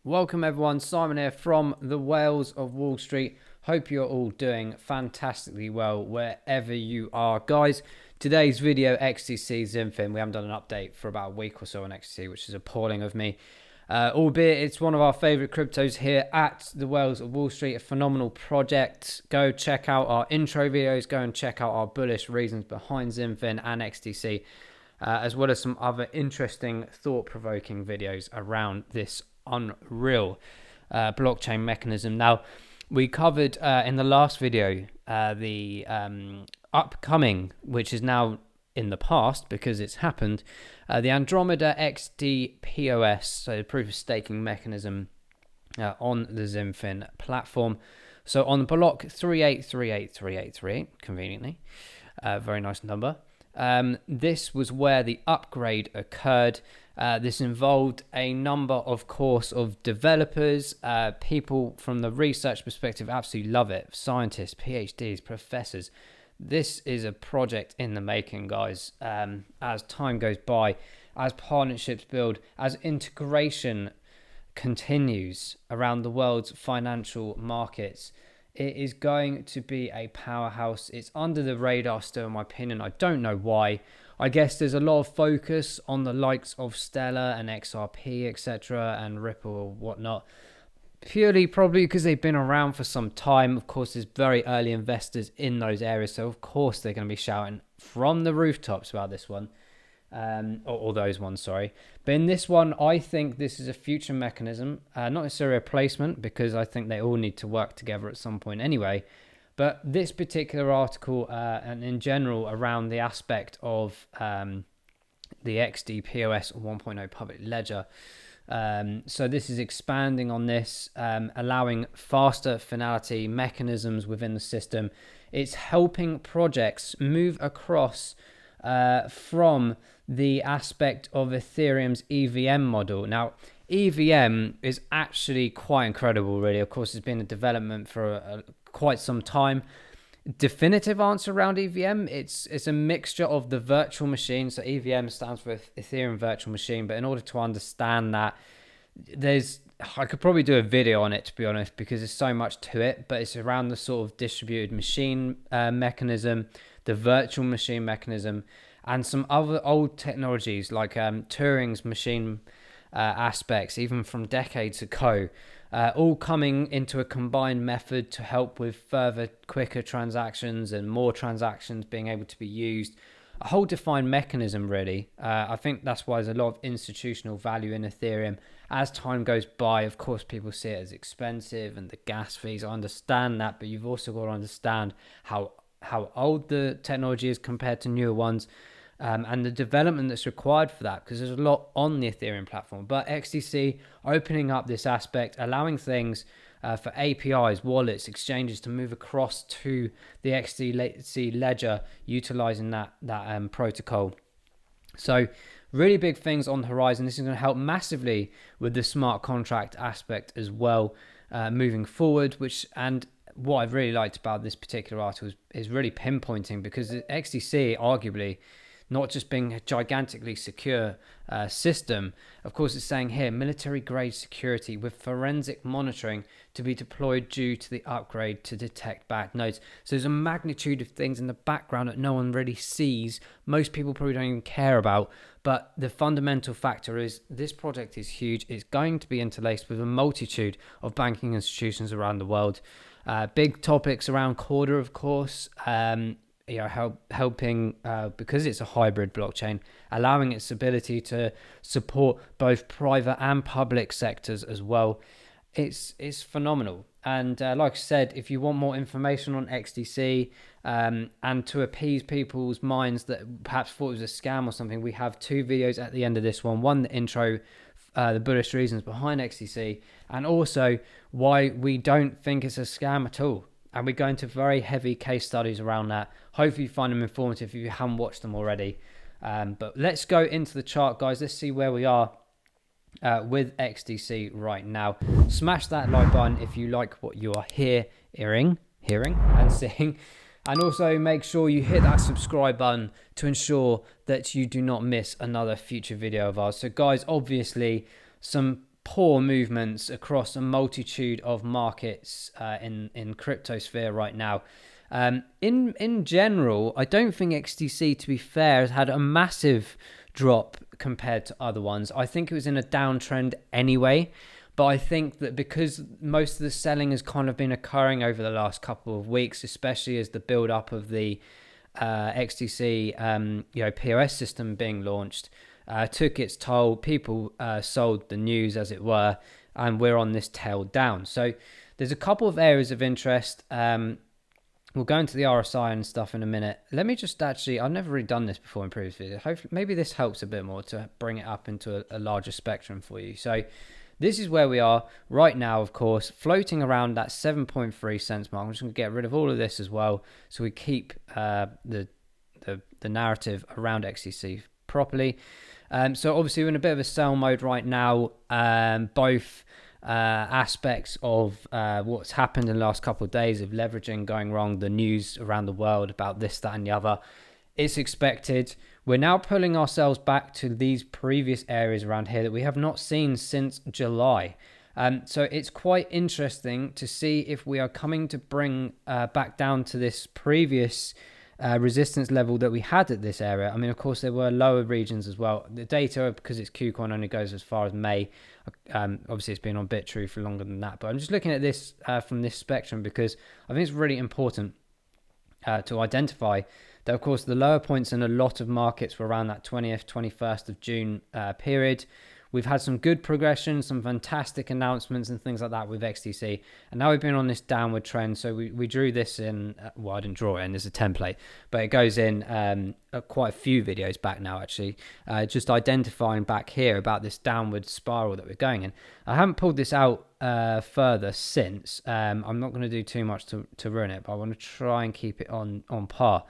Welcome everyone, Simon here from the Whales of Wall Street. Hope you're all doing fantastically well wherever you are. Guys, today's video, XDC XinFin. We haven't done an update for about a week or so on XDC, which is appalling of me. Albeit it's one of our favorite cryptos here at the Whales of Wall Street, a phenomenal project. Go check out our intro videos, go and check out our bullish reasons behind XinFin and XDC, as well as some other interesting thought-provoking videos around this unreal blockchain mechanism. Now, we covered in the last video the upcoming, which is now in the past because it's happened, the Andromeda XDPoS, so the proof of staking mechanism on the XinFin platform. So on block 38383838, conveniently, very nice number. This was where the upgrade occurred. This involved a number, of course, of developers. People from the research perspective absolutely love it. Scientists, PhDs, professors. This is a project in the making, guys. As time goes by, as partnerships build, as integration continues around the world's financial markets, it is going to be a powerhouse. It's under the radar still, in my opinion. I don't know why. I guess there's a lot of focus on the likes of Stellar and XRP, etc., and Ripple or whatnot. Purely probably because they've been around for some time. Of course, there's very early investors in those areas, so of course they're going to be shouting from the rooftops about this one. Or those ones, sorry. But in this one, I think this is a future mechanism, not necessarily a replacement, because I think they all need to work together at some point anyway. But this particular article, and in general around the aspect of the XDPoS 1.0 public ledger, so this is expanding on this, allowing faster finality mechanisms within the system. It's helping projects move across from the aspect of Ethereum's EVM model. Now, EVM is actually quite incredible, really. Of course, it's been a development for quite some time. Definitive answer around EVM, it's a mixture of the virtual machine. So EVM stands for Ethereum Virtual Machine, but in order to understand that, I could probably do a video on it, to be honest, because there's so much to it, but it's around the sort of distributed machine mechanism, the virtual machine mechanism, and some other old technologies like Turing's machine aspects, even from decades ago, all coming into a combined method to help with further, quicker transactions and more transactions being able to be used. A whole defined mechanism, really. I think that's why there's a lot of institutional value in Ethereum. As time goes by, of course, people see it as expensive and the gas fees. I understand that, but you've also got to understand how old the technology is compared to newer ones, and the development that's required for that, because there's a lot on the Ethereum platform. But XDC opening up this aspect, allowing things for APIs, wallets, exchanges to move across to the XDC ledger, utilizing that protocol. So really big things on the horizon. This is going to help massively with the smart contract aspect as well, moving forward, and what I've really liked about this particular article is really pinpointing, because XDC arguably not just being a gigantically secure system. Of course, it's saying here, military-grade security with forensic monitoring to be deployed due to the upgrade to detect bad nodes. So there's a magnitude of things in the background that no one really sees. Most people probably don't even care about. But the fundamental factor is this project is huge. It's going to be interlaced with a multitude of banking institutions around the world. Big topics around Corda, of course. Helping because it's a hybrid blockchain, allowing its ability to support both private and public sectors as well. It's phenomenal. And like I said, if you want more information on XDC, and to appease people's minds that perhaps thought it was a scam or something, we have two videos at the end of this one the intro, the bullish reasons behind XDC, and also why we don't think it's a scam at all. And we go into very heavy case studies around that. Hopefully you find them informative if you haven't watched them already. But let's go into the chart, guys. Let's see where we are with XDC right now. Smash that like button if you like what you are hearing and seeing. And also make sure you hit that subscribe button to ensure that you do not miss another future video of ours. So guys, obviously some poor movements across a multitude of markets in cryptosphere right now. In general, I don't think XDC, to be fair, has had a massive drop compared to other ones. I think it was in a downtrend anyway, but I think that because most of the selling has kind of been occurring over the last couple of weeks, especially as the build up of the XDC POS system being launched took its toll. People sold the news, as it were, and we're on this tail down. So there's a couple of areas of interest. We'll go into the RSI and stuff in a minute. Let me just actually, I've never really done this before in previous videos. Hopefully, maybe this helps a bit more to bring it up into a larger spectrum for you. So this is where we are right now, of course, floating around that 7.3 cents mark. I'm just going to get rid of all of this as well, so we keep the narrative around XDC properly. So obviously we're in a bit of a sell mode right now. Both aspects of what's happened in the last couple of days of leveraging going wrong, the news around the world about this, that, and the other. It's expected. We're now pulling ourselves back to these previous areas around here that we have not seen since July. So it's quite interesting to see if we are coming to bring back down to this previous resistance level that we had at this area. I mean, of course, there were lower regions as well. The data, because it's KuCoin, only goes as far as May. Obviously, it's been on BitTrue for longer than that. But I'm just looking at this from this spectrum because I think it's really important to identify that, of course, the lower points in a lot of markets were around that 20th, 21st of June period. We've had some good progression, some fantastic announcements and things like that with XDC. And now we've been on this downward trend. So we drew this in, well, I didn't draw it in, there's a template, but it goes in quite a few videos back now, actually, just identifying back here about this downward spiral that we're going in. I haven't pulled this out further since. I'm not going to do too much to ruin it, but I want to try and keep it on par.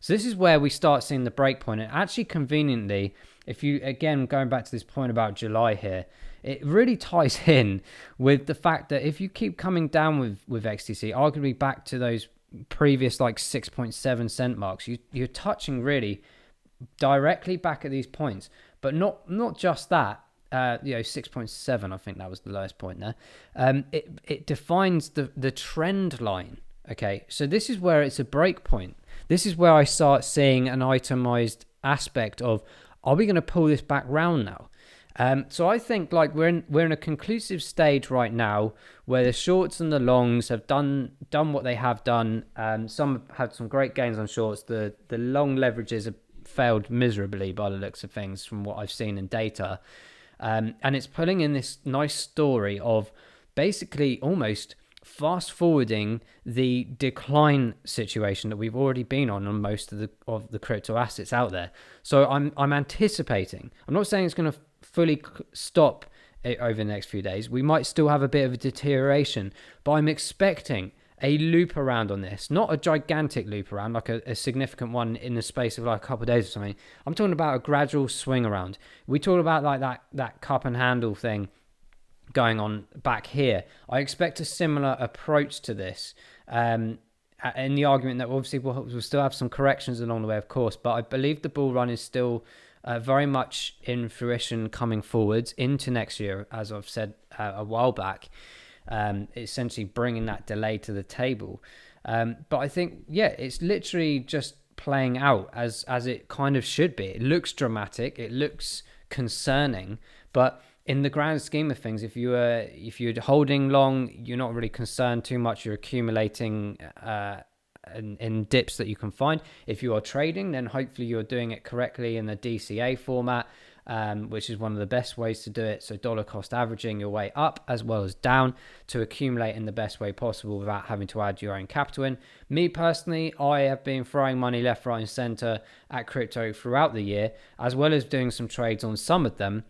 So this is where we start seeing the break point. And actually, conveniently, if you, again, going back to this point about July here, it really ties in with the fact that if you keep coming down with XDC, arguably back to those previous like 6.7 cent marks, you're touching really directly back at these points. But not just that, 6.7, I think that was the lowest point there. It defines the trend line. Okay, so this is where it's a break point. This is where I start seeing an itemized aspect of, are we going to pull this back round now? So I think like we're in a conclusive stage right now where the shorts and the longs have done what they have done. Some have had some great gains on shorts. The long leverages have failed miserably by the looks of things from what I've seen in data. And it's pulling in this nice story of basically almost fast forwarding the decline situation that we've already been on most of the crypto assets out there. So I'm anticipating. I'm not saying it's going to fully stop it over the next few days. We might still have a bit of a deterioration, but I'm expecting a loop around on this, not a gigantic loop around, like a significant one in the space of like a couple of days or something. I'm talking about a gradual swing around. We talk about like that cup and handle thing going on back here. I expect a similar approach to this, in the argument that obviously we'll still have some corrections along the way, of course, but I believe the bull run is still very much in fruition coming forwards into next year, as I've said a while back, essentially bringing that delay to the table. But I think, yeah, it's literally just playing out as it kind of should be. It looks dramatic, it looks concerning, but in the grand scheme of things, if you're holding long, you're not really concerned too much. You're accumulating in dips that you can find. If you are trading, then hopefully you're doing it correctly in the DCA format, which is one of the best ways to do it. So dollar cost averaging your way up as well as down to accumulate in the best way possible without having to add your own capital in. Me personally, I have been throwing money left, right, and center at crypto throughout the year, as well as doing some trades on some of them.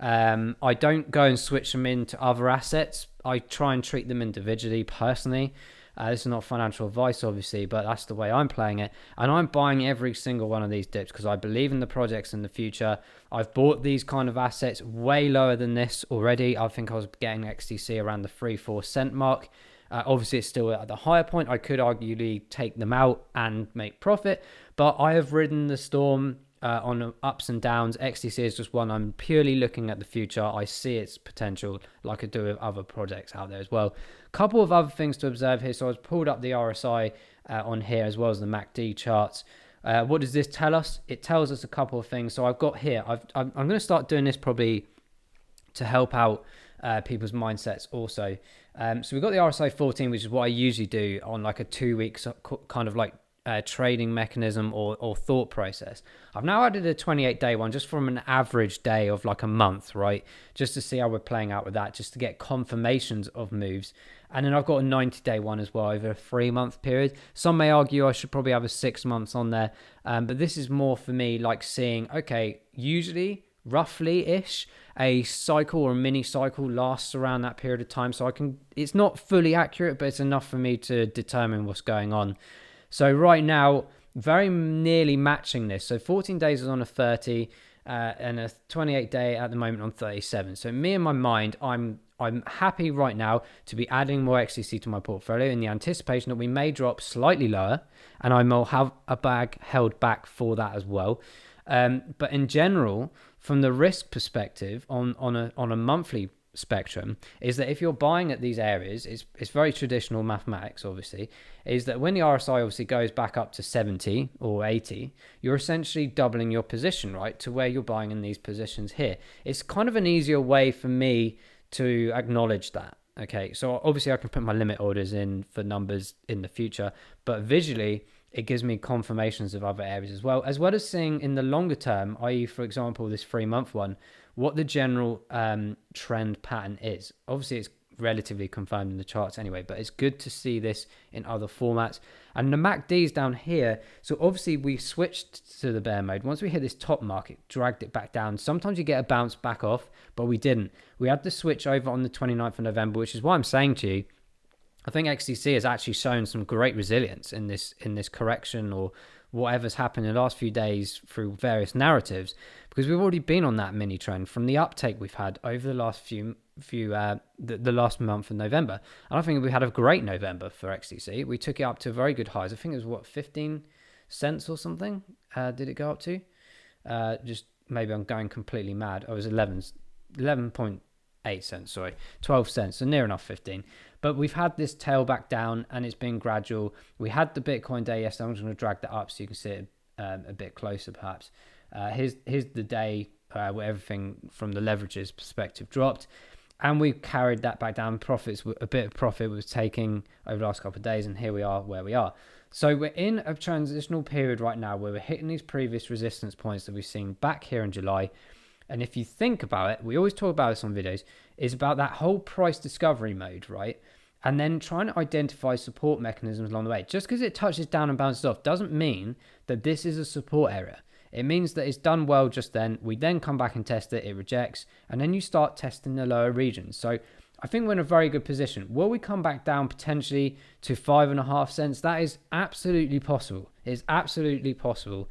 I don't go and switch them into other assets. I try and treat them individually personally. This is not financial advice, obviously, but that's the way I'm playing it. And I'm buying every single one of these dips because I believe in the projects in the future. I've bought these kind of assets way lower than this already. I think I was getting XDC around the 3-4 cent mark. Obviously, it's still at the higher point. I could arguably take them out and make profit, but I have ridden the storm on ups and downs. XDC is just one. I'm purely looking at the future. I see its potential like I do with other projects out there as well. Couple of other things to observe here. So I've pulled up the RSI on here as well as the MACD charts. What does this tell us? It tells us a couple of things. So I've got here, I'm going to start doing this probably to help out people's mindsets also. So we've got the RSI 14, which is what I usually do on like a 2-week kind of like trading mechanism or thought process. I've now added a 28-day one just from an average day of like a month, right? Just to see how we're playing out with that, just to get confirmations of moves. And then I've got a 90-day one as well over a 3-month period. Some may argue I should probably have a 6 months on there. But this is more for me like seeing, okay, usually roughly-ish, a cycle or a mini cycle lasts around that period of time. So it's not fully accurate, but it's enough for me to determine what's going on. So right now, very nearly matching this. So 14 days is on a 30 and a 28-day at the moment on 37. So me in my mind, I'm happy right now to be adding more XDC to my portfolio in the anticipation that we may drop slightly lower, and I will have a bag held back for that as well. But in general, from the risk perspective on a monthly spectrum, is that if you're buying at these areas, it's very traditional mathematics, obviously, is that when the RSI obviously goes back up to 70 or 80, you're essentially doubling your position, right, to where you're buying in these positions here. It's kind of an easier way for me to acknowledge that. Okay, so obviously I can put my limit orders in for numbers in the future, but visually it gives me confirmations of other areas as well as seeing in the longer term, i.e., for example, this 3-month one, what the general trend pattern is. Obviously, it's relatively confirmed in the charts anyway, but it's good to see this in other formats. And the MACD is down here. So obviously, we switched to the bear mode. Once we hit this top mark, it dragged it back down. Sometimes you get a bounce back off, but we didn't. We had to switch over on the 29th of November, which is why I'm saying to you, I think XDC has actually shown some great resilience in this correction or whatever's happened in the last few days through various narratives, because we've already been on that mini trend from the uptake we've had over the last the last month of November. And I think we had a great November for XDC. We took it up to very good highs. I think it was 15 cents or something. Did it go up to? Just maybe I'm going completely mad. I was 11.8 cents, sorry, 12 cents, so near enough 15. But we've had this tail back down and it's been gradual. We had the Bitcoin day yesterday. I'm just going to drag that up so you can see it a bit closer perhaps. Here's the day where everything from the leverages perspective dropped, and we carried that back down. A bit of profit was taking over the last couple of days, and here we are where we are. So we're in a transitional period right now where we're hitting these previous resistance points that we've seen back here in July. And if you think about it, we always talk about this on videos, is about that whole price discovery mode, right? And then trying to identify support mechanisms along the way. Just because it touches down and bounces off doesn't mean that this is a support area. It means that it's done well just then. We then come back and test it, it rejects, and then you start testing the lower regions. So I think we're in a very good position. Will we come back down potentially to 5.5 cents? That is absolutely possible. It's absolutely possible,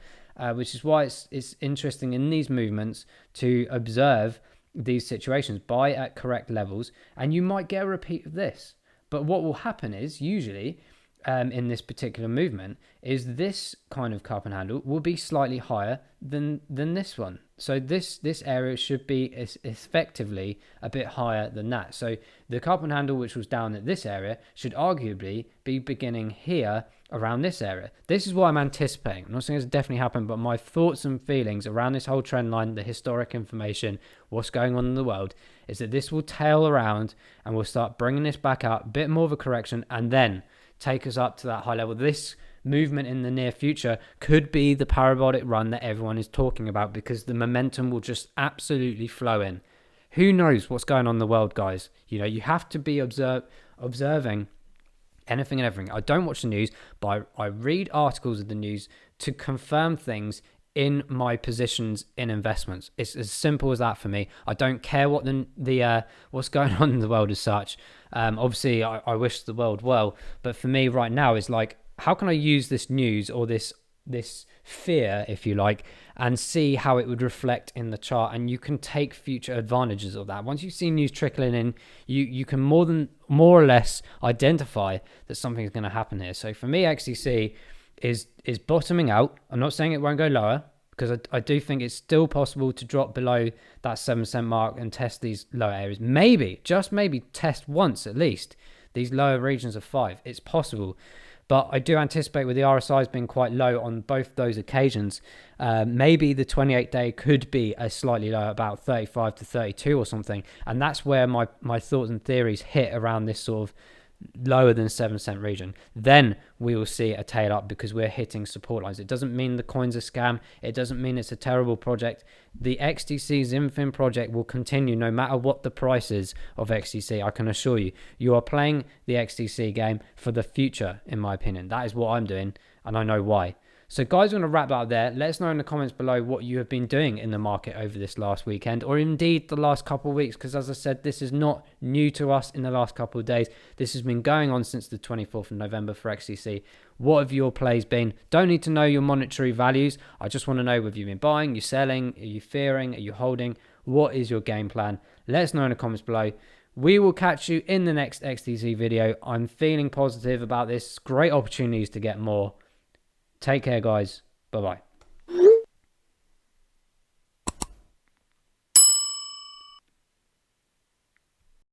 which is why it's interesting in these movements to observe these situations, buy at correct levels, and you might get a repeat of this. But what will happen is usually in this particular movement is this kind of cup and handle will be slightly higher than this one. So this area should be effectively a bit higher than that. So the cup and handle, which was down at this area, should arguably be beginning here around this area. This is what I'm anticipating. I'm not saying it's definitely happened, but my thoughts and feelings around this whole trend line, the historic information, what's going on in the world, is that this will tail around and we'll start bringing this back up, a bit more of a correction, and then take us up to that high level. This movement in the near future could be the parabolic run that everyone is talking about, because the momentum will just absolutely flow in. Who knows what's going on in the world, guys? You know, you have to be observing anything and everything. I don't watch the news, but I read articles of the news to confirm things in my positions in investments. It's as simple as that for me. I don't care what what's going on in the world as such. Obviously, I wish the world well, but for me right now is like, how can I use this news or this fear, if you like, and see how it would reflect in the chart, and you can take future advantages of that. Once you see news trickling in, you can more or less identify that something's going to happen here. So for me, XDC is bottoming out. I'm not saying it won't go lower. because I do think it's still possible to drop below that 7% mark and test these lower areas. Maybe, just maybe, test once at least these lower regions of 5. It's possible. But I do anticipate with the RSIs being quite low on both those occasions, maybe the 28-day could be a slightly lower, about 35 to 32 or something. And that's where my thoughts and theories hit around this sort of lower than 7% region. Then we will see a tail up because we're hitting support lines. It doesn't mean the coin's a scam. It doesn't mean it's a terrible project. The XDC XinFin project will continue no matter what the price is of XDC. I can assure you, you are playing the XDC game for the future, in my opinion. That is what I'm doing, and I know why. So guys, we're going to wrap up there. Let us know in the comments below what you have been doing in the market over this last weekend, or indeed the last couple of weeks, because as I said, this is not new to us in the last couple of days. This has been going on since the 24th of November for XDC. What have your plays been? Don't need to know your monetary values. I just want to know whether you've been buying, you're selling, are you fearing, are you holding? What is your game plan? Let us know in the comments below. We will catch you in the next XDC video. I'm feeling positive about this. Great opportunities to get more. Take care, guys. Bye-bye.